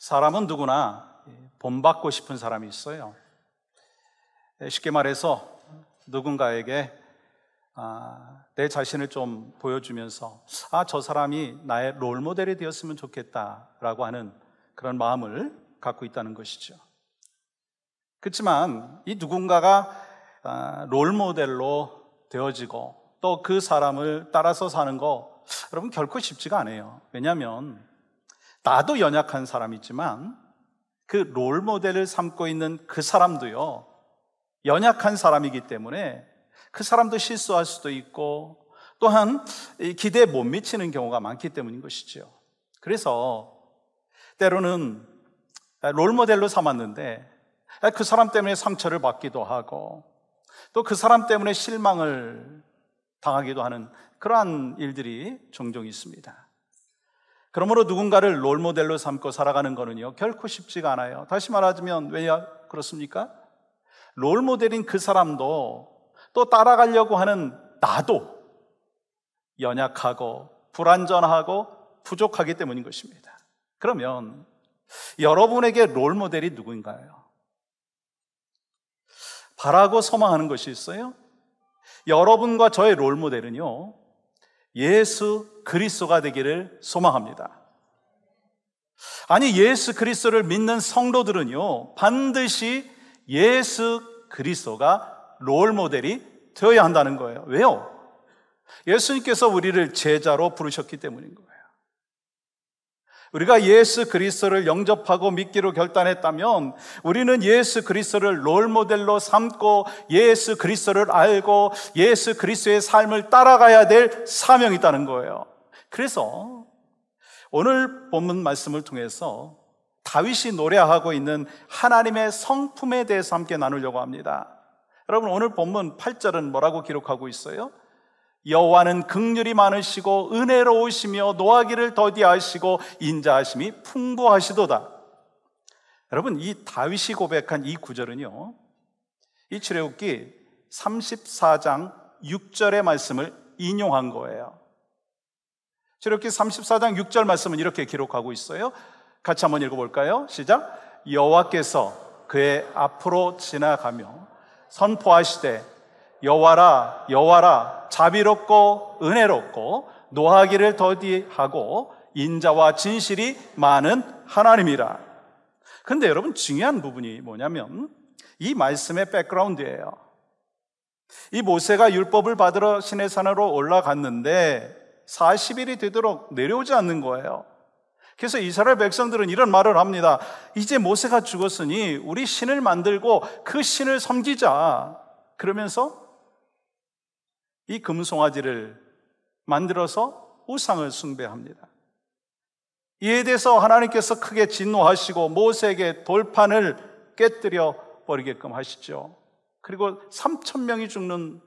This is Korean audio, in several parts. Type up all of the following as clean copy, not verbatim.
사람은 누구나 본받고 싶은 사람이 있어요. 쉽게 말해서 누군가에게 내 자신을 좀 보여주면서 저 사람이 나의 롤모델이 되었으면 좋겠다라고 하는 그런 마음을 갖고 있다는 것이죠. 그렇지만 이 누군가가 롤모델로 되어지고 또 그 사람을 따라서 사는 거 여러분 결코 쉽지가 않아요. 왜냐하면 나도 연약한 사람이지만 그 롤모델을 삼고 있는 그 사람도요, 연약한 사람이기 때문에 그 사람도 실수할 수도 있고 또한 기대에 못 미치는 경우가 많기 때문인 것이죠. 그래서 때로는 롤모델로 삼았는데 그 사람 때문에 상처를 받기도 하고 또 그 사람 때문에 실망을 당하기도 하는 그러한 일들이 종종 있습니다. 그러므로 누군가를 롤모델로 삼고 살아가는 거는요 결코 쉽지가 않아요. 다시 말하자면 왜 그렇습니까? 롤모델인 그 사람도 또 따라가려고 하는 나도 연약하고 불완전하고 부족하기 때문인 것입니다. 그러면 여러분에게 롤모델이 누구인가요? 바라고 소망하는 것이 있어요? 여러분과 저의 롤모델은요 예수 그리스도가 되기를 소망합니다. 아니, 예수 그리스도를 믿는 성도들은요 반드시 예수 그리스도가 롤모델이 되어야 한다는 거예요. 왜요? 예수님께서 우리를 제자로 부르셨기 때문인 거예요. 우리가 예수 그리스도를 영접하고 믿기로 결단했다면 우리는 예수 그리스도를 롤모델로 삼고 예수 그리스도를 알고 예수 그리스도의 삶을 따라가야 될 사명이 있다는 거예요. 그래서 오늘 본문 말씀을 통해서 다윗이 노래하고 있는 하나님의 성품에 대해서 함께 나누려고 합니다. 여러분, 오늘 본문 8절은 뭐라고 기록하고 있어요? 여호와는 긍휼이 많으시고 은혜로우시며 노하기를 더디하시고 인자하심이 풍부하시도다. 여러분, 이 다윗이 고백한 이 구절은요 이 출애굽기 34장 6절의 말씀을 인용한 거예요. 출애굽기 34장 6절 말씀은 이렇게 기록하고 있어요. 같이 한번 읽어볼까요? 시작. 여호와께서 그의 앞으로 지나가며 선포하시되 여호와라 여호와라 자비롭고 은혜롭고 노하기를 더디하고 인자와 진실이 많은 하나님이라. 그런데 여러분, 중요한 부분이 뭐냐면 이 말씀의 백그라운드예요. 이 모세가 율법을 받으러 시내산으로 올라갔는데 40일이 되도록 내려오지 않는 거예요. 그래서 이스라엘 백성들은 이런 말을 합니다. 이제 모세가 죽었으니 우리 신을 만들고 그 신을 섬기자. 그러면서 이 금송아지를 만들어서 우상을 숭배합니다. 이에 대해서 하나님께서 크게 진노하시고 모세에게 돌판을 깨뜨려 버리게끔 하시죠. 그리고 3,000명이 죽는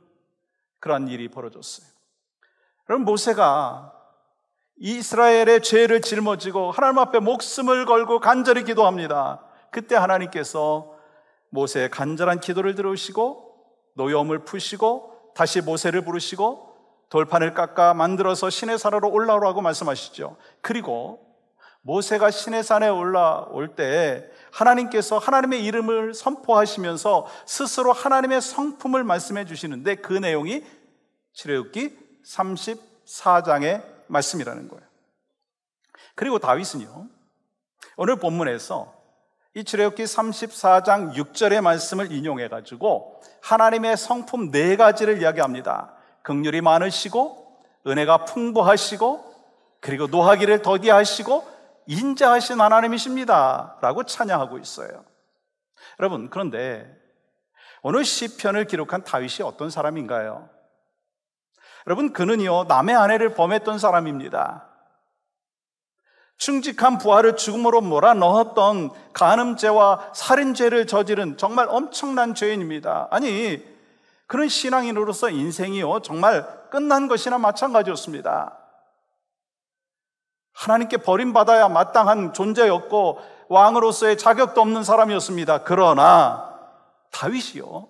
그러한 일이 벌어졌어요. 그럼 모세가 이스라엘의 죄를 짊어지고 하나님 앞에 목숨을 걸고 간절히 기도합니다. 그때 하나님께서 모세의 간절한 기도를 들으시고 노여움을 푸시고 다시 모세를 부르시고 돌판을 깎아 만들어서 시내산으로 올라오라고 말씀하시죠. 그리고 모세가 시내산에 올라올 때 하나님께서 하나님의 이름을 선포하시면서 스스로 하나님의 성품을 말씀해 주시는데 그 내용이 출애굽기 34장의 말씀이라는 거예요. 그리고 다윗은요 오늘 본문에서 이 출애굽기 34장 6절의 말씀을 인용해가지고 하나님의 성품 4가지를 이야기합니다. 긍휼이 많으시고 은혜가 풍부하시고 그리고 노하기를 더디하시고 인자하신 하나님이십니다 라고 찬양하고 있어요. 여러분, 그런데 오늘 시편을 기록한 다윗이 어떤 사람인가요? 여러분, 그는요 남의 아내를 범했던 사람입니다. 충직한 부하를 죽음으로 몰아넣었던 간음죄와 살인죄를 저지른 정말 엄청난 죄인입니다. 아니, 그런 신앙인으로서 인생이요 정말 끝난 것이나 마찬가지였습니다. 하나님께 버림받아야 마땅한 존재였고 왕으로서의 자격도 없는 사람이었습니다. 그러나 다윗이요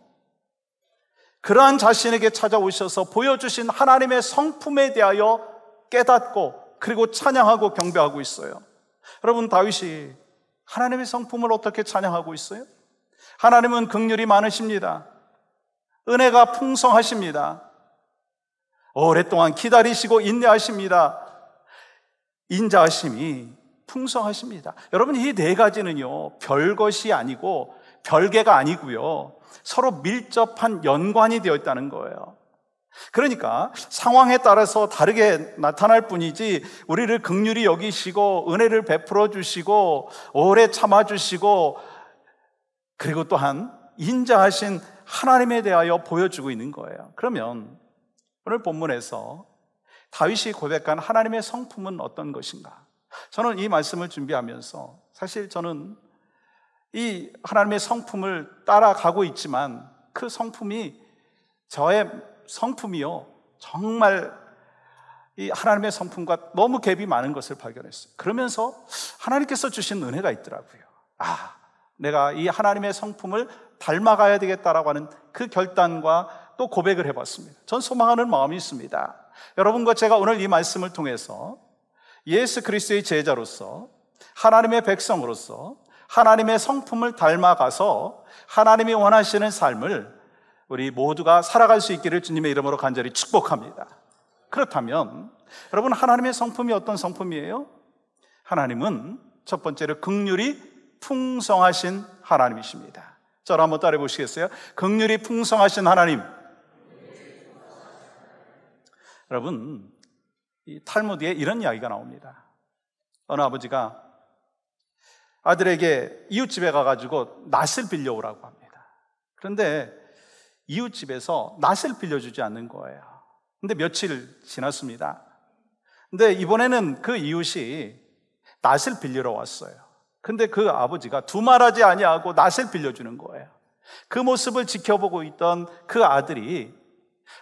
그러한 자신에게 찾아오셔서 보여주신 하나님의 성품에 대하여 깨닫고 그리고 찬양하고 경배하고 있어요. 여러분, 다윗이 하나님의 성품을 어떻게 찬양하고 있어요? 하나님은 긍휼이 많으십니다. 은혜가 풍성하십니다. 오랫동안 기다리시고 인내하십니다. 인자하심이 풍성하십니다. 여러분, 이 네 가지는요, 별것이 아니고 별개가 아니고요, 서로 밀접한 연관이 되어 있다는 거예요. 그러니까 상황에 따라서 다르게 나타날 뿐이지, 우리를 긍휼히 여기시고 은혜를 베풀어 주시고 오래 참아 주시고, 그리고 또한 인자하신 하나님에 대하여 보여주고 있는 거예요. 그러면 오늘 본문에서 다윗이 고백한 하나님의 성품은 어떤 것인가? 저는 이 말씀을 준비하면서 사실 저는 이 하나님의 성품을 따라가고 있지만, 그 성품이 저의 성품이요, 정말 이 하나님의 성품과 너무 갭이 많은 것을 발견했어요. 그러면서 하나님께서 주신 은혜가 있더라고요. 내가 이 하나님의 성품을 닮아가야 되겠다라고 하는 그 결단과 또 고백을 해봤습니다. 전 소망하는 마음이 있습니다. 여러분과 제가 오늘 이 말씀을 통해서 예수 그리스도의 제자로서, 하나님의 백성으로서 하나님의 성품을 닮아가서 하나님이 원하시는 삶을 우리 모두가 살아갈 수 있기를 주님의 이름으로 간절히 축복합니다. 그렇다면 여러분, 하나님의 성품이 어떤 성품이에요? 하나님은 첫 번째로 긍휼이 풍성하신 하나님이십니다. 저를 한번 따라해 보시겠어요? 긍휼이 풍성하신 하나님. 여러분, 이 탈무드에 이런 이야기가 나옵니다. 어느 아버지가 아들에게 이웃집에 가가지고 낫을 빌려오라고 합니다. 그런데 이웃집에서 낫을 빌려주지 않는 거예요. 근데 며칠 지났습니다. 근데 이번에는 그 이웃이 낫을 빌리러 왔어요. 근데 그 아버지가 두말하지 아니하고 낫을 빌려주는 거예요. 그 모습을 지켜보고 있던 그 아들이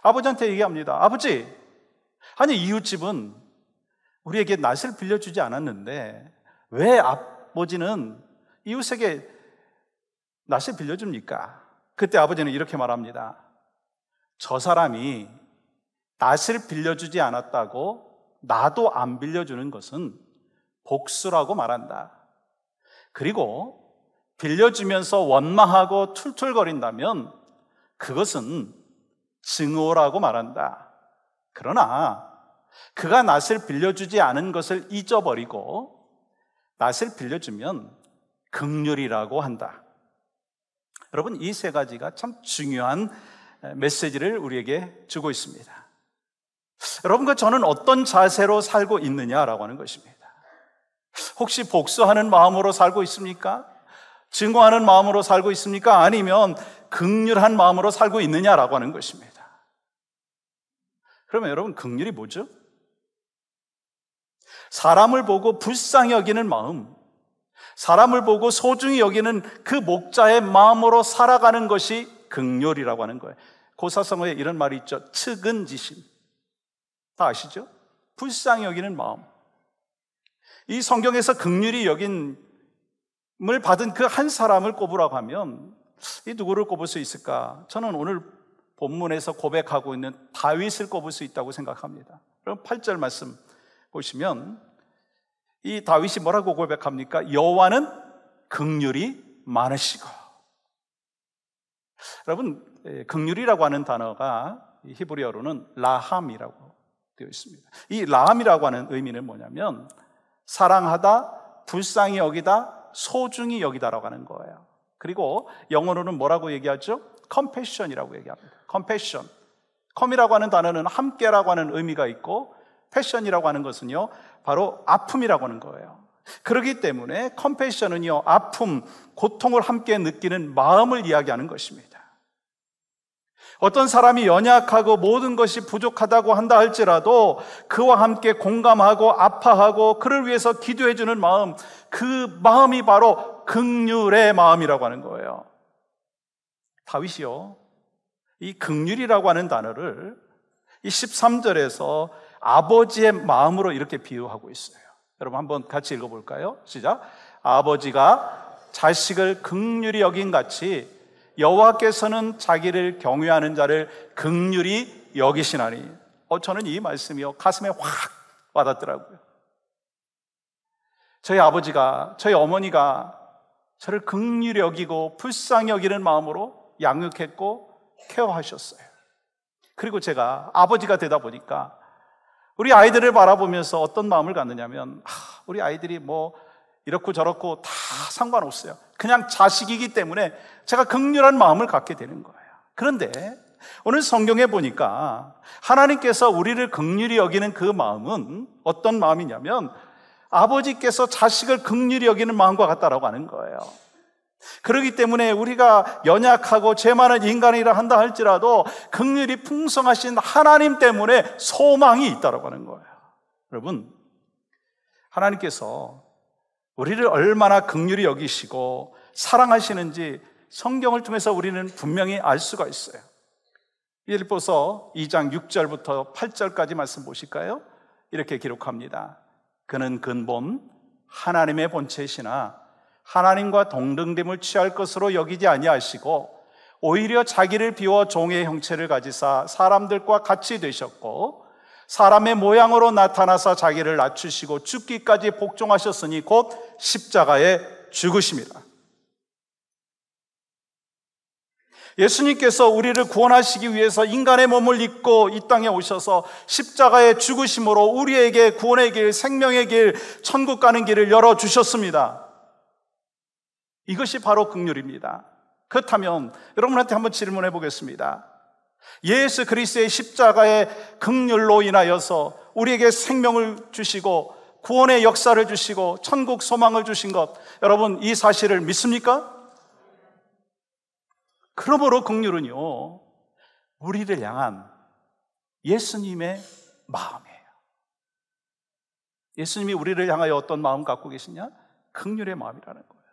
아버지한테 얘기합니다. 아버지, 아니 이웃집은 우리에게 낫을 빌려주지 않았는데 왜 아버지는 이웃에게 낫을 빌려줍니까? 그때 아버지는 이렇게 말합니다. 저 사람이 낫을 빌려주지 않았다고 나도 안 빌려주는 것은 복수라고 말한다. 그리고 빌려주면서 원망하고 툴툴거린다면 그것은 증오라고 말한다. 그러나 그가 낫을 빌려주지 않은 것을 잊어버리고 낫을 빌려주면 긍휼이라고 한다. 여러분, 이 세 가지가 참 중요한 메시지를 우리에게 주고 있습니다. 여러분과 저는 어떤 자세로 살고 있느냐라고 하는 것입니다. 혹시 복수하는 마음으로 살고 있습니까? 증오하는 마음으로 살고 있습니까? 아니면 긍휼한 마음으로 살고 있느냐라고 하는 것입니다. 그러면 여러분, 긍휼이 뭐죠? 사람을 보고 불쌍히 여기는 마음, 사람을 보고 소중히 여기는 그 목자의 마음으로 살아가는 것이 긍휼이라고 하는 거예요. 고사성어에 이런 말이 있죠. 측은지심. 다 아시죠? 불쌍히 여기는 마음. 이 성경에서 긍휼히 여김을 받은 그 한 사람을 꼽으라고 하면 이 누구를 꼽을 수 있을까? 저는 오늘 본문에서 고백하고 있는 다윗을 꼽을 수 있다고 생각합니다. 그럼 8절 말씀 보시면 이 다윗이 뭐라고 고백합니까? 여호와는 긍휼이 많으시고. 여러분, 긍휼이라고 하는 단어가 히브리어로는 라함이라고 되어 있습니다. 이 라함이라고 하는 의미는 뭐냐면 사랑하다, 불쌍히 여기다, 소중히 여기다라고 하는 거예요. 그리고 영어로는 뭐라고 얘기하죠? compassion이라고 얘기합니다. compassion. com이라고 하는 단어는 함께라고 하는 의미가 있고, passion이라고 하는 것은요, 바로 아픔이라고 하는 거예요. 그렇기 때문에 compassion은요, 아픔, 고통을 함께 느끼는 마음을 이야기하는 것입니다. 어떤 사람이 연약하고 모든 것이 부족하다고 한다 할지라도 그와 함께 공감하고 아파하고 그를 위해서 기도해주는 마음, 그 마음이 바로 긍휼의 마음이라고 하는 거예요. 다윗이요, 이 긍휼이라고 하는 단어를 이 13절에서 아버지의 마음으로 이렇게 비유하고 있어요. 여러분 한번 같이 읽어볼까요? 시작. 아버지가 자식을 긍휼히 여긴 같이 여호와께서는 자기를 경외하는 자를 긍휼히 여기시나니. 저는 이 말씀이요, 가슴에 확 와닿더라고요. 저희 아버지가, 저희 어머니가 저를 긍휼히 여기고 불쌍히 여기는 마음으로 양육했고 케어하셨어요. 그리고 제가 아버지가 되다 보니까 우리 아이들을 바라보면서 어떤 마음을 갖느냐면, 우리 아이들이 뭐 이렇고 저렇고 다 상관없어요. 그냥 자식이기 때문에 제가 긍휼한 마음을 갖게 되는 거예요. 그런데 오늘 성경에 보니까 하나님께서 우리를 긍휼히 여기는 그 마음은 어떤 마음이냐면, 아버지께서 자식을 긍휼히 여기는 마음과 같다라고 하는 거예요. 그렇기 때문에 우리가 연약하고 죄 많은 인간이라 한다 할지라도 긍휼이 풍성하신 하나님 때문에 소망이 있다라고 하는 거예요. 여러분, 하나님께서 우리를 얼마나 긍휼히 여기시고 사랑하시는지 성경을 통해서 우리는 분명히 알 수가 있어요. 빌립보서 2장 6절부터 8절까지 말씀 보실까요? 이렇게 기록합니다. 그는 근본 하나님의 본체시나 하나님과 동등됨을 취할 것으로 여기지 아니하시고 오히려 자기를 비워 종의 형체를 가지사 사람들과 같이 되셨고 사람의 모양으로 나타나사 자기를 낮추시고 죽기까지 복종하셨으니 곧 십자가에 죽으심이라. 예수님께서 우리를 구원하시기 위해서 인간의 몸을 입고 이 땅에 오셔서 십자가의 죽으심으로 우리에게 구원의 길, 생명의 길, 천국 가는 길을 열어주셨습니다. 이것이 바로 긍휼입니다. 그렇다면 여러분한테 한번 질문해 보겠습니다. 예수 그리스도의 십자가의 긍휼로 인하여서 우리에게 생명을 주시고 구원의 역사를 주시고 천국 소망을 주신 것, 여러분 이 사실을 믿습니까? 그러므로 긍휼은요, 우리를 향한 예수님의 마음이에요. 예수님이 우리를 향하여 어떤 마음 갖고 계시냐? 긍휼의 마음이라는 거예요.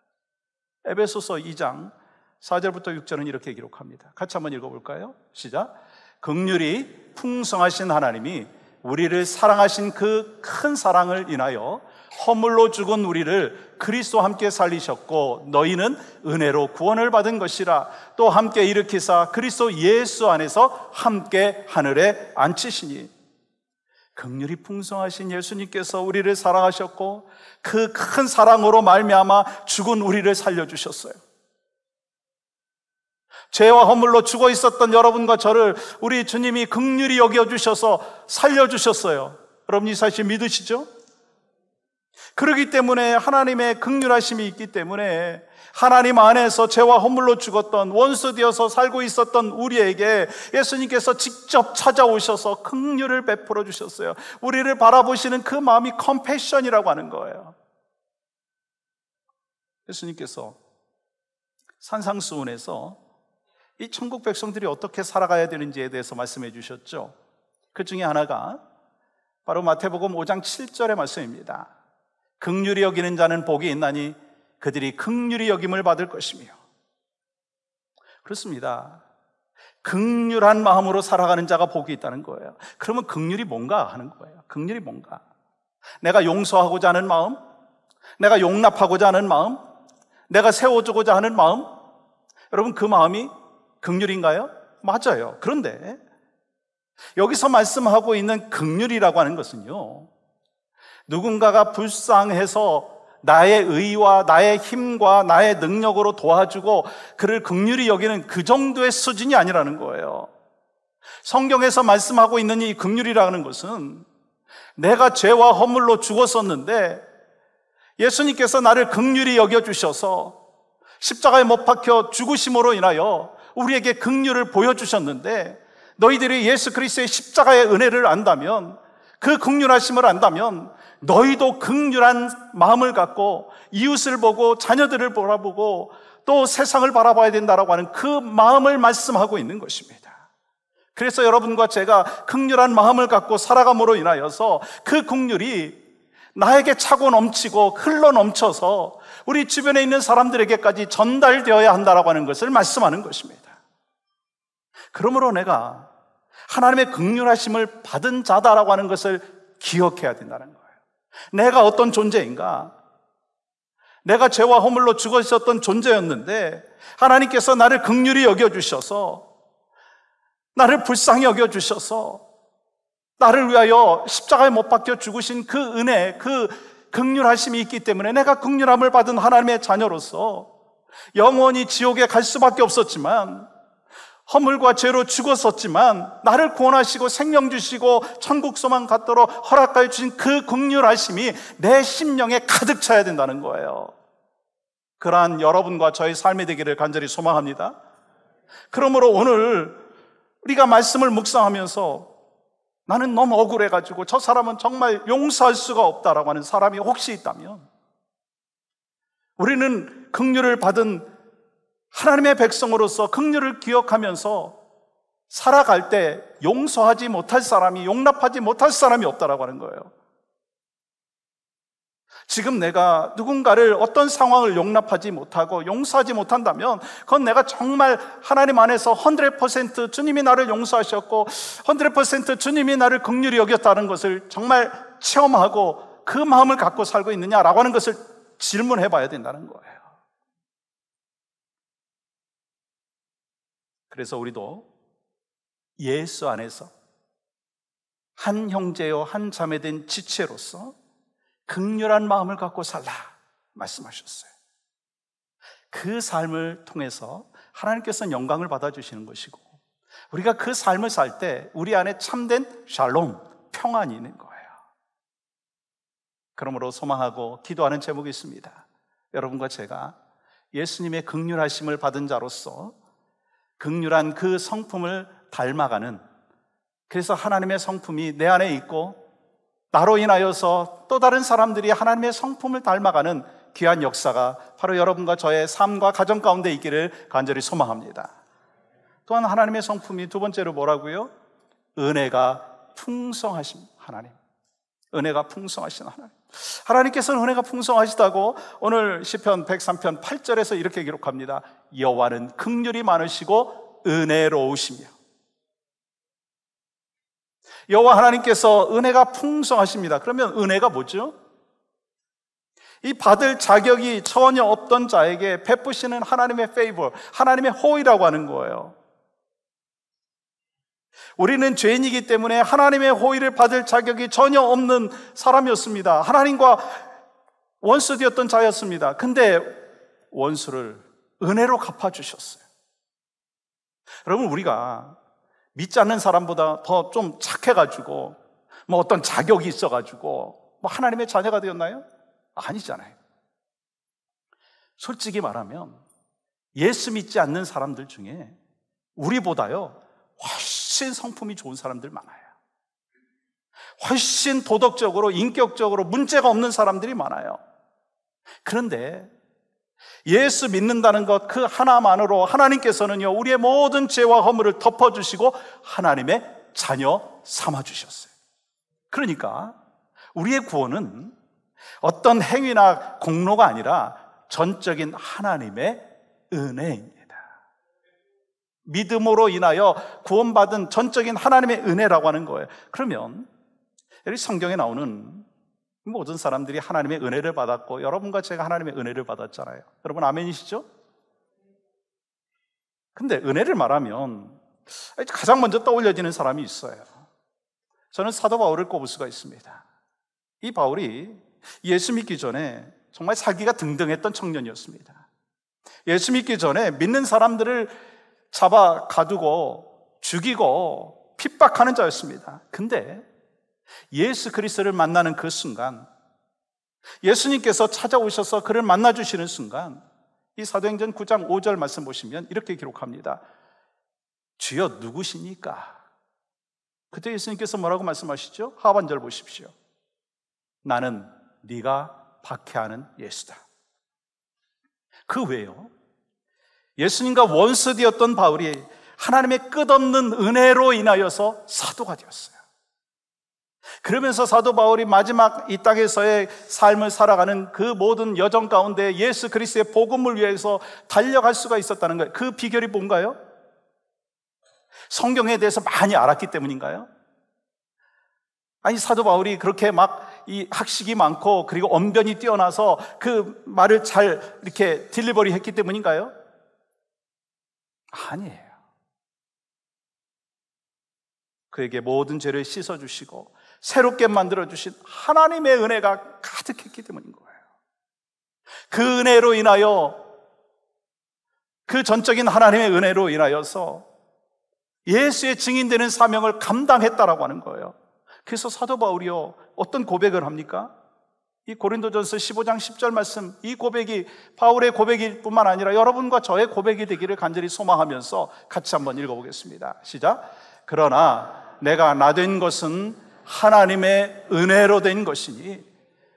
에베소서 2장 4절부터 6절은 이렇게 기록합니다. 같이 한번 읽어볼까요? 시작. 긍휼이 풍성하신 하나님이 우리를 사랑하신 그 큰 사랑을 인하여 허물로 죽은 우리를 그리스도와 함께 살리셨고 너희는 은혜로 구원을 받은 것이라. 또 함께 일으키사 그리스도 예수 안에서 함께 하늘에 앉히시니. 긍휼이 풍성하신 예수님께서 우리를 사랑하셨고 그 큰 사랑으로 말미암아 죽은 우리를 살려주셨어요. 죄와 허물로 죽어 있었던 여러분과 저를 우리 주님이 긍휼히 여겨주셔서 살려주셨어요. 여러분 이 사실 믿으시죠? 그렇기 때문에 하나님의 긍휼하심이 있기 때문에 하나님 안에서 죄와 허물로 죽었던 원수 되어서 살고 있었던 우리에게 예수님께서 직접 찾아오셔서 긍휼을 베풀어 주셨어요. 우리를 바라보시는 그 마음이 컴패션이라고 하는 거예요. 예수님께서 산상수훈에서 이 천국 백성들이 어떻게 살아가야 되는지에 대해서 말씀해 주셨죠. 그 중에 하나가 바로 마태복음 5장 7절의 말씀입니다. 긍휼히 여기는 자는 복이 있나니 그들이 긍휼히 여김을 받을 것이며. 그렇습니다. 긍휼한 마음으로 살아가는 자가 복이 있다는 거예요. 그러면 긍휼이 뭔가 하는 거예요. 긍휼이 뭔가? 내가 용서하고자 하는 마음, 내가 용납하고자 하는 마음, 내가 세워주고자 하는 마음, 여러분 그 마음이 긍휼인가요? 맞아요. 그런데 여기서 말씀하고 있는 긍휼이라고 하는 것은요, 누군가가 불쌍해서 나의 의와 나의 힘과 나의 능력으로 도와주고 그를 긍휼히 여기는 그 정도의 수준이 아니라는 거예요. 성경에서 말씀하고 있는 이 긍휼이라는 것은 내가 죄와 허물로 죽었었는데 예수님께서 나를 긍휼히 여겨주셔서 십자가에 못 박혀 죽으심으로 인하여 우리에게 긍휼을 보여주셨는데, 너희들이 예수 그리스도의 십자가의 은혜를 안다면, 그 긍휼하심을 안다면 너희도 긍휼한 마음을 갖고 이웃을 보고 자녀들을 바라보고 또 세상을 바라봐야 된다라고 하는 그 마음을 말씀하고 있는 것입니다. 그래서 여러분과 제가 긍휼한 마음을 갖고 살아감으로 인하여서 그 긍휼이 나에게 차고 넘치고 흘러 넘쳐서 우리 주변에 있는 사람들에게까지 전달되어야 한다라고 하는 것을 말씀하는 것입니다. 그러므로 내가 하나님의 긍휼하심을 받은 자다라고 하는 것을 기억해야 된다는 거예요. 내가 어떤 존재인가? 내가 죄와 허물로 죽어 있었던 존재였는데 하나님께서 나를 긍휼히 여겨주셔서, 나를 불쌍히 여겨주셔서 나를 위하여 십자가에 못 박혀 죽으신 그 은혜, 그 긍휼하심이 있기 때문에 내가 긍휼함을 받은 하나님의 자녀로서 영원히 지옥에 갈 수밖에 없었지만, 허물과 죄로 죽었었지만 나를 구원하시고 생명 주시고 천국 소망 갖도록 허락하여 주신 그 긍휼하심이 내 심령에 가득 차야 된다는 거예요. 그러한 여러분과 저의 삶이 되기를 간절히 소망합니다. 그러므로 오늘 우리가 말씀을 묵상하면서 나는 너무 억울해가지고 저 사람은 정말 용서할 수가 없다라고 하는 사람이 혹시 있다면, 우리는 긍휼을 받은 하나님의 백성으로서 긍휼을 기억하면서 살아갈 때 용서하지 못할 사람이, 용납하지 못할 사람이 없다라고 하는 거예요. 지금 내가 누군가를 어떤 상황을 용납하지 못하고 용서하지 못한다면 그건 내가 정말 하나님 안에서 100% 주님이 나를 용서하셨고 100% 주님이 나를 긍휼히 여겼다는 것을 정말 체험하고 그 마음을 갖고 살고 있느냐라고 하는 것을 질문해 봐야 된다는 거예요. 그래서 우리도 예수 안에서 한 형제요 한 자매된 지체로서 긍휼한 마음을 갖고 살라 말씀하셨어요. 그 삶을 통해서 하나님께서는 영광을 받아주시는 것이고, 우리가 그 삶을 살 때 우리 안에 참된 샬롬, 평안이 있는 거예요. 그러므로 소망하고 기도하는 제목이 있습니다. 여러분과 제가 예수님의 긍휼하심을 받은 자로서 긍휼한 그 성품을 닮아가는, 그래서 하나님의 성품이 내 안에 있고 나로 인하여서 또 다른 사람들이 하나님의 성품을 닮아가는 귀한 역사가 바로 여러분과 저의 삶과 가정 가운데 있기를 간절히 소망합니다. 또한 하나님의 성품이 두 번째로 뭐라고요? 은혜가 풍성하신 하나님. 은혜가 풍성하신 하나님. 하나님께서는 은혜가 풍성하시다고 오늘 시편 103편 8절에서 이렇게 기록합니다. 여호와는 긍휼이 많으시고 은혜로우시며. 여호와 하나님께서 은혜가 풍성하십니다. 그러면 은혜가 뭐죠? 이 받을 자격이 전혀 없던 자에게 베푸시는 하나님의 페이버, 하나님의 호의라고 하는 거예요. 우리는 죄인이기 때문에 하나님의 호의를 받을 자격이 전혀 없는 사람이었습니다. 하나님과 원수되었던 자였습니다. 근데 원수를 은혜로 갚아주셨어요. 여러분, 우리가 믿지 않는 사람보다 더 좀 착해가지고 뭐 어떤 자격이 있어가지고 뭐 하나님의 자녀가 되었나요? 아니잖아요. 솔직히 말하면 예수 믿지 않는 사람들 중에 우리보다요 훨씬 성품이 좋은 사람들 많아요. 훨씬 도덕적으로, 인격적으로 문제가 없는 사람들이 많아요. 그런데 예수 믿는다는 것 그 하나만으로 하나님께서는요 우리의 모든 죄와 허물을 덮어주시고 하나님의 자녀 삼아주셨어요. 그러니까 우리의 구원은 어떤 행위나 공로가 아니라 전적인 하나님의 은혜입니다. 믿음으로 인하여 구원받은 전적인 하나님의 은혜라고 하는 거예요. 그러면 여기 성경에 나오는 모든 사람들이 하나님의 은혜를 받았고 여러분과 제가 하나님의 은혜를 받았잖아요. 여러분 아멘이시죠? 근데 은혜를 말하면 가장 먼저 떠올려지는 사람이 있어요. 저는 사도 바울을 꼽을 수가 있습니다. 이 바울이 예수 믿기 전에 정말 살기가 등등했던 청년이었습니다. 예수 믿기 전에 믿는 사람들을 잡아 가두고 죽이고 핍박하는 자였습니다. 근데 예수 그리스도를 만나는 그 순간, 예수님께서 찾아오셔서 그를 만나주시는 순간, 이 사도행전 9장 5절 말씀 보시면 이렇게 기록합니다. 주여 누구시니까? 그때 예수님께서 뭐라고 말씀하시죠? 하반절 보십시오. 나는 네가 박해하는 예수다. 그 외에요 예수님과 원수되었던 바울이 하나님의 끝없는 은혜로 인하여서 사도가 되었어요. 그러면서 사도 바울이 마지막 이 땅에서의 삶을 살아가는 그 모든 여정 가운데 예수 그리스도의 복음을 위해서 달려갈 수가 있었다는 거예요. 그 비결이 뭔가요? 성경에 대해서 많이 알았기 때문인가요? 아니, 사도 바울이 그렇게 막 이 학식이 많고 그리고 언변이 뛰어나서 그 말을 잘 이렇게 딜리버리 했기 때문인가요? 아니에요. 그에게 모든 죄를 씻어주시고 새롭게 만들어주신 하나님의 은혜가 가득했기 때문인 거예요. 그 은혜로 인하여, 그 전적인 하나님의 은혜로 인하여서 예수의 증인되는 사명을 감당했다라고 하는 거예요. 그래서 사도 바울이요, 어떤 고백을 합니까? 이 고린도전서 15장 10절 말씀, 이 고백이 바울의 고백일 뿐만 아니라 여러분과 저의 고백이 되기를 간절히 소망하면서 같이 한번 읽어보겠습니다. 시작. 그러나 내가 나 된 것은 하나님의 은혜로 된 것이니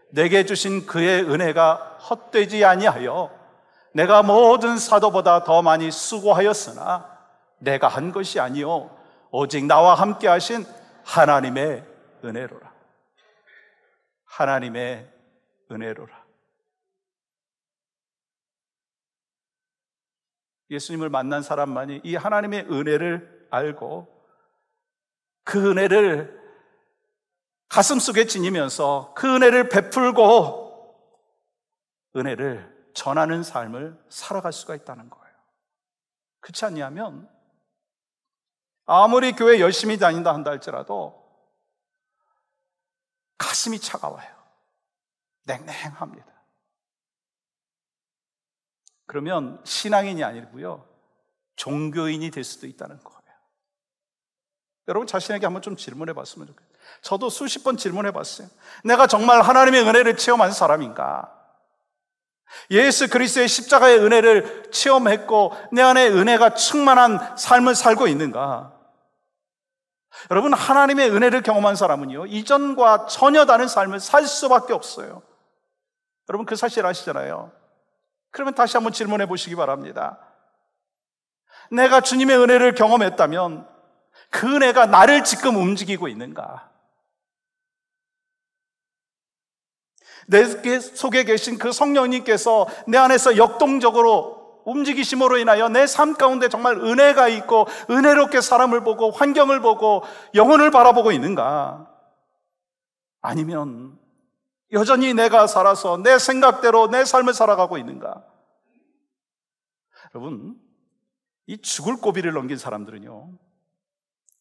내게 주신 그의 은혜가 헛되지 아니하여 내가 모든 사도보다 더 많이 수고하였으나 내가 한 것이 아니요 오직 나와 함께 하신 하나님의 은혜로라. 하나님의 은혜로라. 예수님을 만난 사람만이 이 하나님의 은혜를 알고 그 은혜를 가슴속에 지니면서 그 은혜를 베풀고 은혜를 전하는 삶을 살아갈 수가 있다는 거예요. 그렇지 않냐면 아무리 교회 열심히 다닌다 한다 할지라도 가슴이 차가워요. 냉랭합니다. 그러면 신앙인이 아니고요, 종교인이 될 수도 있다는 거예요. 여러분 자신에게 한번 좀 질문해 봤으면 좋겠어요. 저도 수십 번 질문해 봤어요. 내가 정말 하나님의 은혜를 체험한 사람인가? 예수 그리스도의 십자가의 은혜를 체험했고 내 안에 은혜가 충만한 삶을 살고 있는가? 여러분, 하나님의 은혜를 경험한 사람은요, 이전과 전혀 다른 삶을 살 수밖에 없어요. 여러분 그 사실 아시잖아요. 그러면 다시 한번 질문해 보시기 바랍니다. 내가 주님의 은혜를 경험했다면 그 은혜가 나를 지금 움직이고 있는가? 내 속에 계신 그 성령님께서 내 안에서 역동적으로 움직이심으로 인하여 내 삶 가운데 정말 은혜가 있고 은혜롭게 사람을 보고 환경을 보고 영혼을 바라보고 있는가? 아니면 여전히 내가 살아서 내 생각대로 내 삶을 살아가고 있는가? 여러분, 이 죽을 고비를 넘긴 사람들은요,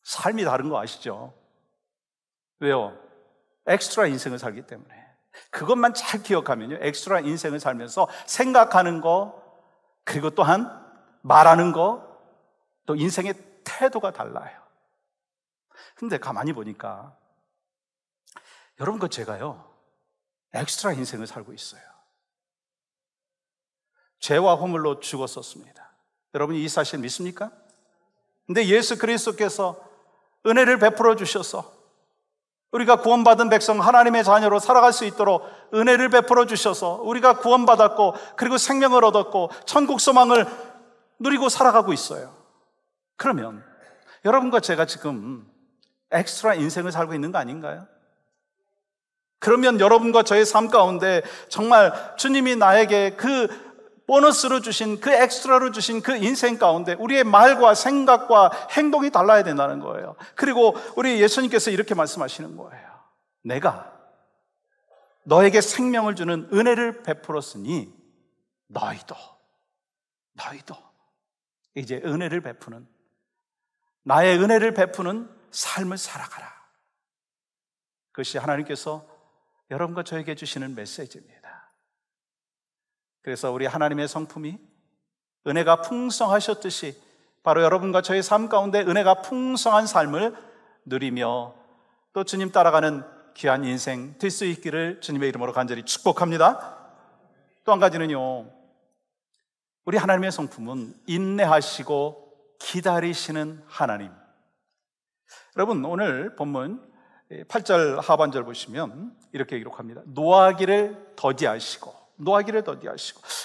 삶이 다른 거 아시죠? 왜요? 엑스트라 인생을 살기 때문에. 그것만 잘 기억하면요, 엑스트라 인생을 살면서 생각하는 거, 그리고 또한 말하는 거, 또 인생의 태도가 달라요. 근데 가만히 보니까 여러분과 제가요, 엑스트라 인생을 살고 있어요. 죄와 허물로 죽었었습니다. 여러분이 이 사실 믿습니까? 근데 예수 그리스도께서 은혜를 베풀어 주셔서 우리가 구원받은 백성, 하나님의 자녀로 살아갈 수 있도록 은혜를 베풀어 주셔서 우리가 구원받았고 그리고 생명을 얻었고 천국 소망을 누리고 살아가고 있어요. 그러면 여러분과 제가 지금 엑스트라 인생을 살고 있는 거 아닌가요? 그러면 여러분과 저의 삶 가운데 정말 주님이 나에게 그 보너스로 주신, 그 엑스트라로 주신 그 인생 가운데 우리의 말과 생각과 행동이 달라야 된다는 거예요. 그리고 우리 예수님께서 이렇게 말씀하시는 거예요. 내가 너에게 생명을 주는 은혜를 베풀었으니 너희도 이제 은혜를 베푸는, 나의 은혜를 베푸는 삶을 살아가라. 그것이 하나님께서 여러분과 저에게 주시는 메시지입니다. 그래서 우리 하나님의 성품이 은혜가 풍성하셨듯이 바로 여러분과 저의 삶 가운데 은혜가 풍성한 삶을 누리며 또 주님 따라가는 귀한 인생 될 수 있기를 주님의 이름으로 간절히 축복합니다. 또 한 가지는요, 우리 하나님의 성품은 인내하시고 기다리시는 하나님. 여러분 오늘 본문 8절 하반절 보시면 이렇게 기록합니다. 노하기를 더디하시고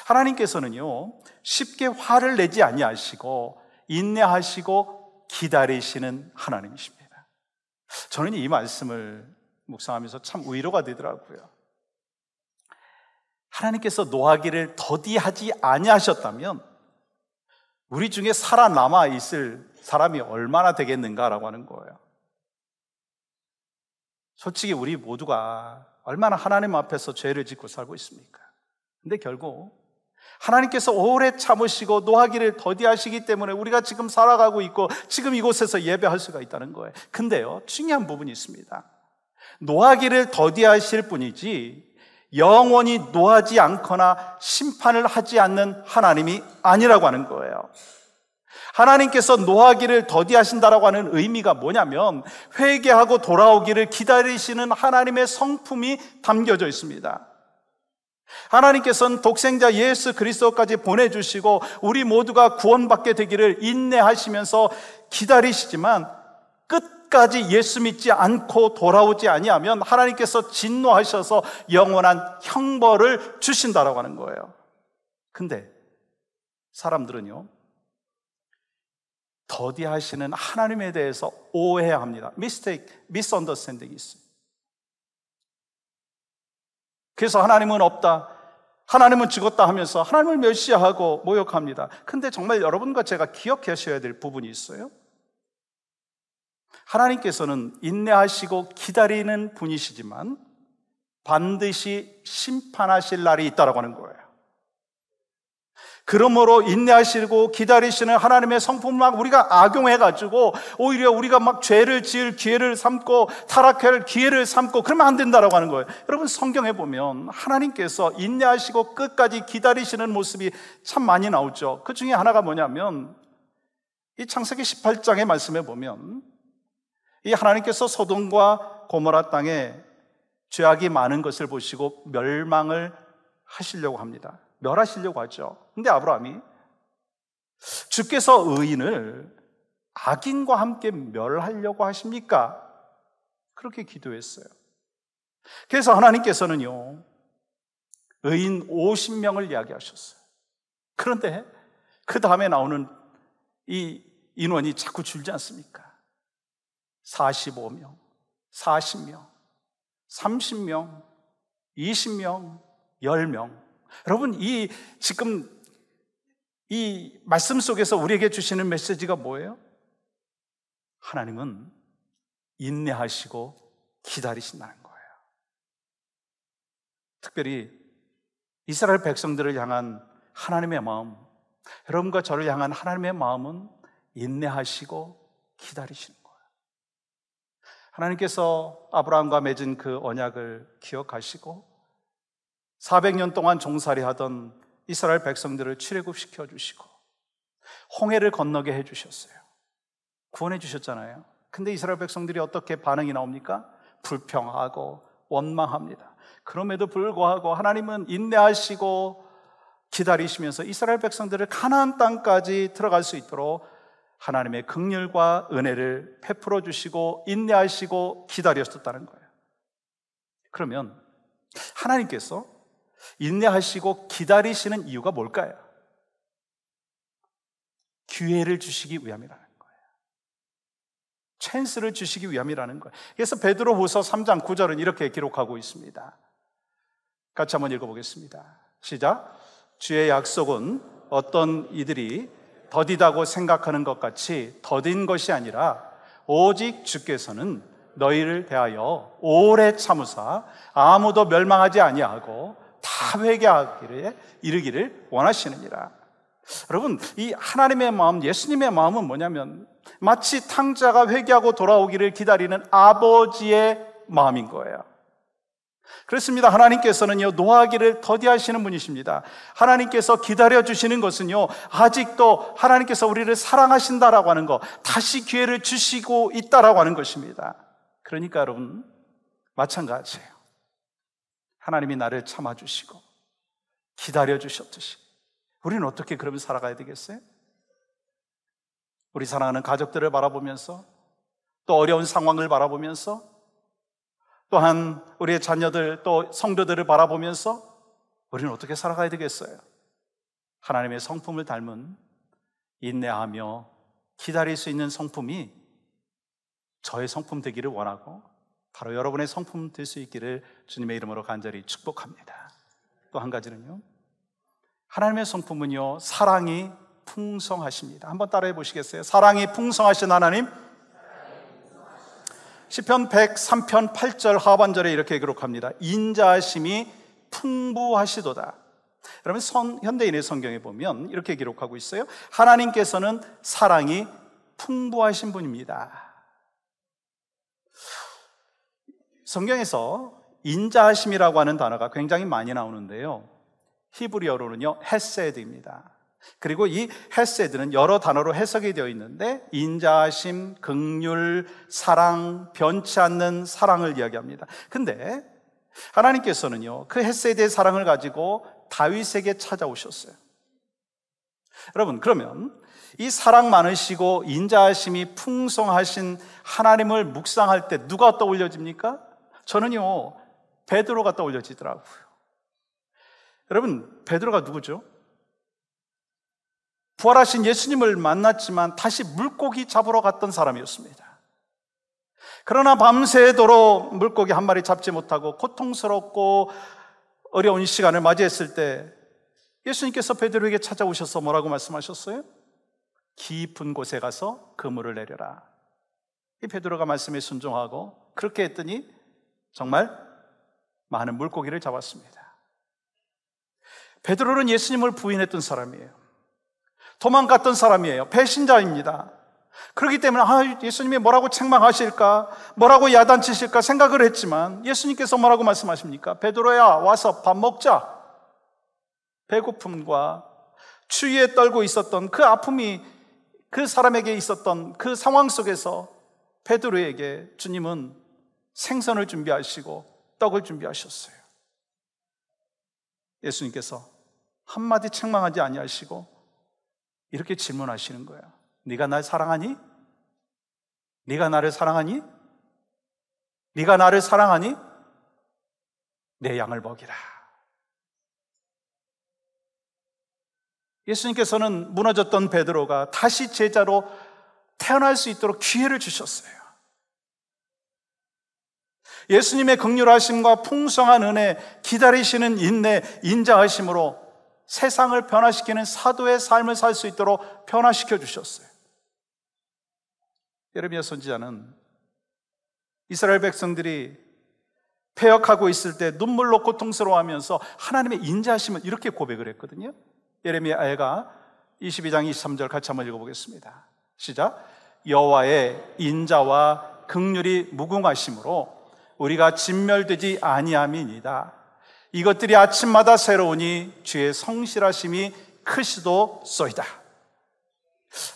하나님께서는요 쉽게 화를 내지 아니하시고 인내하시고 기다리시는 하나님이십니다. 저는 이 말씀을 묵상하면서 참 위로가 되더라고요. 하나님께서 노하기를 더디하지 아니하셨다면 우리 중에 살아남아 있을 사람이 얼마나 되겠는가라고 하는 거예요. 솔직히 우리 모두가 얼마나 하나님 앞에서 죄를 짓고 살고 있습니까? 근데 결국 하나님께서 오래 참으시고 노하기를 더디하시기 때문에 우리가 지금 살아가고 있고 지금 이곳에서 예배할 수가 있다는 거예요. 근데요, 중요한 부분이 있습니다. 노하기를 더디하실 뿐이지 영원히 노하지 않거나 심판을 하지 않는 하나님이 아니라고 하는 거예요. 하나님께서 노하기를 더디하신다라고 하는 의미가 뭐냐면 회개하고 돌아오기를 기다리시는 하나님의 성품이 담겨져 있습니다. 하나님께서는 독생자 예수 그리스도까지 보내주시고 우리 모두가 구원받게 되기를 인내하시면서 기다리시지만 끝까지 예수 믿지 않고 돌아오지 아니하면 하나님께서 진노하셔서 영원한 형벌을 주신다라고 하는 거예요. 근데 사람들은요, 더디하시는 하나님에 대해서 오해합니다. misunderstanding이 있어요. 그래서 하나님은 없다, 하나님은 죽었다 하면서 하나님을 멸시하고 모욕합니다. 근데 정말 여러분과 제가 기억하셔야 될 부분이 있어요. 하나님께서는 인내하시고 기다리는 분이시지만 반드시 심판하실 날이 있다고 하는 거예요. 그러므로 인내하시고 기다리시는 하나님의 성품만 우리가 악용해가지고 오히려 우리가 막 죄를 지을 기회를 삼고 타락할 기회를 삼고 그러면 안 된다라고 하는 거예요. 여러분, 성경에 보면 하나님께서 인내하시고 끝까지 기다리시는 모습이 참 많이 나오죠. 그 중에 하나가 뭐냐면 이 창세기 18장의 말씀에 보면 이 하나님께서 소돔과 고모라 땅에 죄악이 많은 것을 보시고 멸망을 하시려고 합니다. 멸하시려고 하죠. 근데 아브라함이 주께서 의인을 악인과 함께 멸하려고 하십니까? 그렇게 기도했어요. 그래서 하나님께서는요, 의인 50명을 이야기하셨어요. 그런데 그 다음에 나오는 이 인원이 자꾸 줄지 않습니까? 45명, 40명, 30명, 20명, 10명. 여러분, 지금 이 말씀 속에서 우리에게 주시는 메시지가 뭐예요? 하나님은 인내하시고 기다리신다는 거예요. 특별히 이스라엘 백성들을 향한 하나님의 마음, 여러분과 저를 향한 하나님의 마음은 인내하시고 기다리시는 거예요. 하나님께서 아브라함과 맺은 그 언약을 기억하시고 400년 동안 종살이 하던 이스라엘 백성들을 출애굽시켜 주시고 홍해를 건너게 해주셨어요. 구원해 주셨잖아요. 근데 이스라엘 백성들이 어떻게 반응이 나옵니까? 불평하고 원망합니다. 그럼에도 불구하고 하나님은 인내하시고 기다리시면서 이스라엘 백성들을 가나안 땅까지 들어갈 수 있도록 하나님의 긍휼과 은혜를 베풀어 주시고 인내하시고 기다리셨다는 거예요. 그러면 하나님께서 인내하시고 기다리시는 이유가 뭘까요? 기회를 주시기 위함이라는 거예요. 찬스를 주시기 위함이라는 거예요. 그래서 베드로후서 3장 9절은 이렇게 기록하고 있습니다. 같이 한번 읽어보겠습니다. 시작. 주의 약속은 어떤 이들이 더디다고 생각하는 것 같이 더딘 것이 아니라 오직 주께서는 너희를 대하여 오래 참으사 아무도 멸망하지 아니하고 다 회개하기를 이르기를 원하시느니라. 여러분, 이 하나님의 마음, 예수님의 마음은 뭐냐면 마치 탕자가 회개하고 돌아오기를 기다리는 아버지의 마음인 거예요. 그렇습니다. 하나님께서는요, 노하기를 더디하시는 분이십니다. 하나님께서 기다려주시는 것은요, 아직도 하나님께서 우리를 사랑하신다라고 하는 것, 다시 기회를 주시고 있다라고 하는 것입니다. 그러니까 여러분, 마찬가지예요. 하나님이 나를 참아주시고 기다려주셨듯이 우리는 어떻게 그러면 살아가야 되겠어요? 우리 사랑하는 가족들을 바라보면서, 또 어려운 상황을 바라보면서, 또한 우리의 자녀들, 또 성도들을 바라보면서 우리는 어떻게 살아가야 되겠어요? 하나님의 성품을 닮은 인내하며 기다릴 수 있는 성품이 저의 성품 되기를 원하고 바로 여러분의 성품 될 수 있기를 주님의 이름으로 간절히 축복합니다. 또 한 가지는요, 하나님의 성품은요, 사랑이 풍성하십니다. 한번 따라해 보시겠어요? 사랑이 풍성하신 하나님. 시편 103편 8절 하반절에 이렇게 기록합니다. 인자하심이 풍부하시도다. 여러분, 현대인의 성경에 보면 이렇게 기록하고 있어요. 하나님께서는 사랑이 풍부하신 분입니다. 성경에서 인자하심이라고 하는 단어가 굉장히 많이 나오는데요, 히브리어로는요 헤세드입니다. 그리고 이 헤세드는 여러 단어로 해석이 되어 있는데 인자하심, 긍휼, 사랑, 변치 않는 사랑을 이야기합니다. 근데 하나님께서는요 그 헤세드의 사랑을 가지고 다윗에게 찾아오셨어요. 여러분, 그러면 이 사랑 많으시고 인자하심이 풍성하신 하나님을 묵상할 때 누가 떠올려집니까? 저는요 베드로가 떠올려지더라고요. 여러분, 베드로가 누구죠? 부활하신 예수님을 만났지만 다시 물고기 잡으러 갔던 사람이었습니다. 그러나 밤새도록 물고기 한 마리 잡지 못하고 고통스럽고 어려운 시간을 맞이했을 때 예수님께서 베드로에게 찾아오셔서 뭐라고 말씀하셨어요? 깊은 곳에 가서 그물을 내려라. 이 베드로가 말씀에 순종하고 그렇게 했더니 정말 많은 물고기를 잡았습니다. 베드로는 예수님을 부인했던 사람이에요. 도망갔던 사람이에요. 배신자입니다. 그렇기 때문에 예수님이 뭐라고 책망하실까, 뭐라고 야단치실까 생각을 했지만 예수님께서 뭐라고 말씀하십니까? 베드로야, 와서 밥 먹자. 배고픔과 추위에 떨고 있었던 그 아픔이 그 사람에게 있었던 그 상황 속에서 베드로에게 주님은 생선을 준비하시고 떡을 준비하셨어요. 예수님께서 한마디 책망하지 아니하시고 이렇게 질문하시는 거예요. 네가 날 사랑하니? 네가 나를 사랑하니? 네가 나를 사랑하니? 내 양을 먹이라. 예수님께서는 무너졌던 베드로가 다시 제자로 태어날 수 있도록 기회를 주셨어요. 예수님의 긍휼하심과 풍성한 은혜, 기다리시는 인내, 인자하심으로 세상을 변화시키는 사도의 삶을 살 수 있도록 변화시켜 주셨어요. 예레미야 선지자는 이스라엘 백성들이 패역하고 있을 때 눈물로 고통스러워하면서 하나님의 인자하심을 이렇게 고백을 했거든요. 예레미야가 22장 23절 같이 한번 읽어보겠습니다. 시작. 여호와의 인자와 긍휼이 무궁하심으로 우리가 진멸되지 아니함이니이다. 이것들이 아침마다 새로우니 주의 성실하심이 크시도소이다.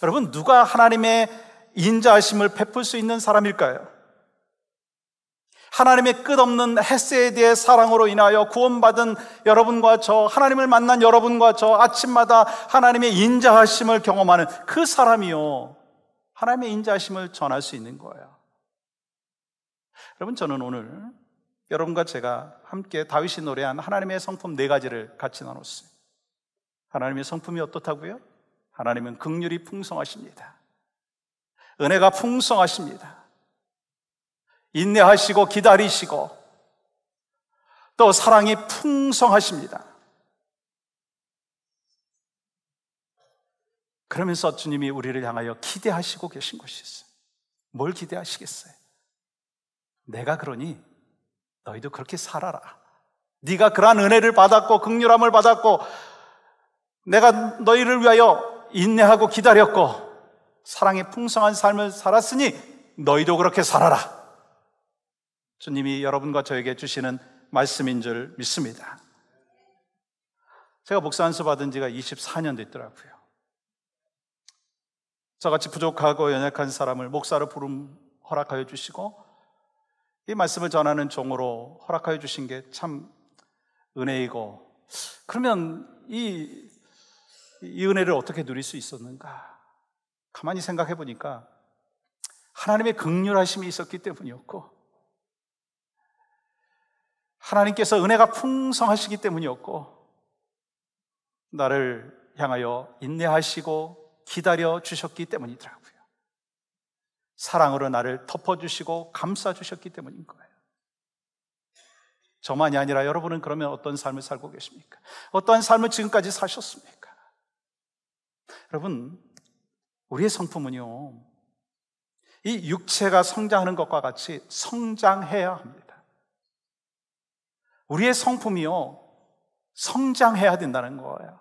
여러분, 누가 하나님의 인자하심을 베풀 수 있는 사람일까요? 하나님의 끝없는 헤세드의 사랑으로 인하여 구원받은 여러분과 저, 하나님을 만난 여러분과 저, 아침마다 하나님의 인자하심을 경험하는 그 사람이요, 하나님의 인자하심을 전할 수 있는 거예요. 여러분, 저는 오늘 여러분과 제가 함께 다윗이 노래한 하나님의 성품 4가지를 같이 나눴어요. 하나님의 성품이 어떻다고요? 하나님은 긍휼이 풍성하십니다. 은혜가 풍성하십니다. 인내하시고 기다리시고 또 사랑이 풍성하십니다. 그러면서 주님이 우리를 향하여 기대하시고 계신 것이 있어요. 뭘 기대하시겠어요? 내가 그러니 너희도 그렇게 살아라. 네가 그러한 은혜를 받았고 긍휼함을 받았고 내가 너희를 위하여 인내하고 기다렸고 사랑의 풍성한 삶을 살았으니 너희도 그렇게 살아라. 주님이 여러분과 저에게 주시는 말씀인 줄 믿습니다. 제가 목사 안수 받은 지가 24년 됐더라고요. 저같이 부족하고 연약한 사람을 목사로 부름 허락하여 주시고 이 말씀을 전하는 종으로 허락하여 주신 게 참 은혜이고, 그러면 이 은혜를 어떻게 누릴 수 있었는가? 가만히 생각해 보니까 하나님의 긍휼하심이 있었기 때문이었고, 하나님께서 은혜가 풍성하시기 때문이었고, 나를 향하여 인내하시고 기다려 주셨기 때문이더라고요. 사랑으로 나를 덮어주시고 감싸주셨기 때문인 거예요. 저만이 아니라 여러분은 그러면 어떤 삶을 살고 계십니까? 어떠한 삶을 지금까지 사셨습니까? 여러분, 우리의 성품은요, 이 육체가 성장하는 것과 같이 성장해야 합니다. 우리의 성품이요, 성장해야 된다는 거예요.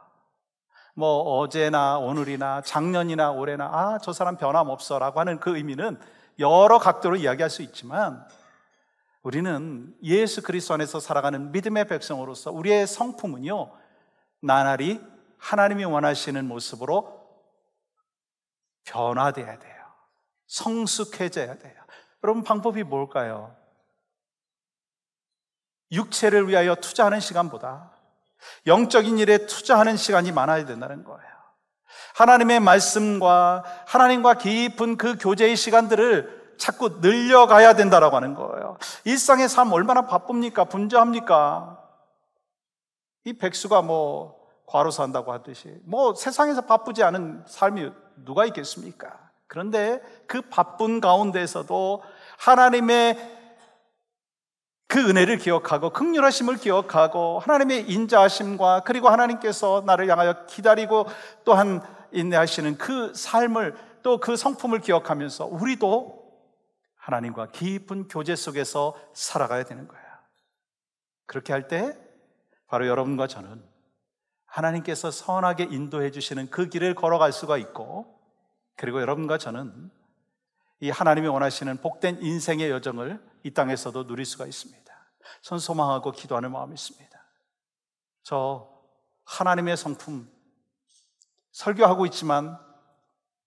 뭐 어제나 오늘이나 작년이나 올해나 저 사람 변함없어 라고 하는 그 의미는 여러 각도로 이야기할 수 있지만 우리는 예수 그리스도 안에서 살아가는 믿음의 백성으로서 우리의 성품은요, 나날이 하나님이 원하시는 모습으로 변화돼야 돼요. 성숙해져야 돼요. 여러분, 방법이 뭘까요? 육체를 위하여 투자하는 시간보다 영적인 일에 투자하는 시간이 많아야 된다는 거예요. 하나님의 말씀과 하나님과 깊은 그 교제의 시간들을 자꾸 늘려가야 된다라고 하는 거예요. 일상의 삶 얼마나 바쁩니까? 분주합니까? 이 백수가 과로 산다고 하듯이 세상에서 바쁘지 않은 삶이 누가 있겠습니까? 그런데 그 바쁜 가운데서도 하나님의 그 은혜를 기억하고 긍휼하심을 기억하고 하나님의 인자하심과 그리고 하나님께서 나를 향하여 기다리고 또한 인내하시는 그 삶을, 또 그 성품을 기억하면서 우리도 하나님과 깊은 교제 속에서 살아가야 되는 거예요. 그렇게 할 때 바로 여러분과 저는 하나님께서 선하게 인도해 주시는 그 길을 걸어갈 수가 있고, 그리고 여러분과 저는 이 하나님이 원하시는 복된 인생의 여정을 이 땅에서도 누릴 수가 있습니다. 전 소망하고 기도하는 마음이 있습니다. 저 하나님의 성품 설교하고 있지만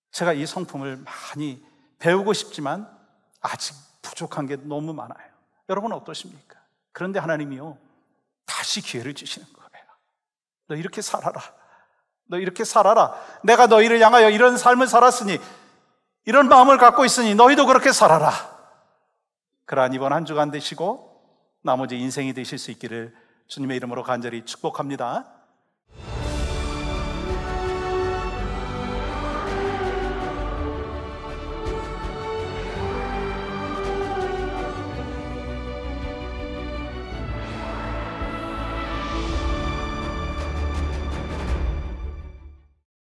제가 이 성품을 많이 배우고 싶지만 아직 부족한 게 너무 많아요. 여러분은 어떠십니까? 그런데 하나님이요, 다시 기회를 주시는 거예요. 너 이렇게 살아라. 너 이렇게 살아라. 내가 너희를 향하여 이런 삶을 살았으니, 이런 마음을 갖고 있으니 너희도 그렇게 살아라. 그러한 이번 한 주간 되시고 나머지 인생이 되실 수 있기를 주님의 이름으로 간절히 축복합니다.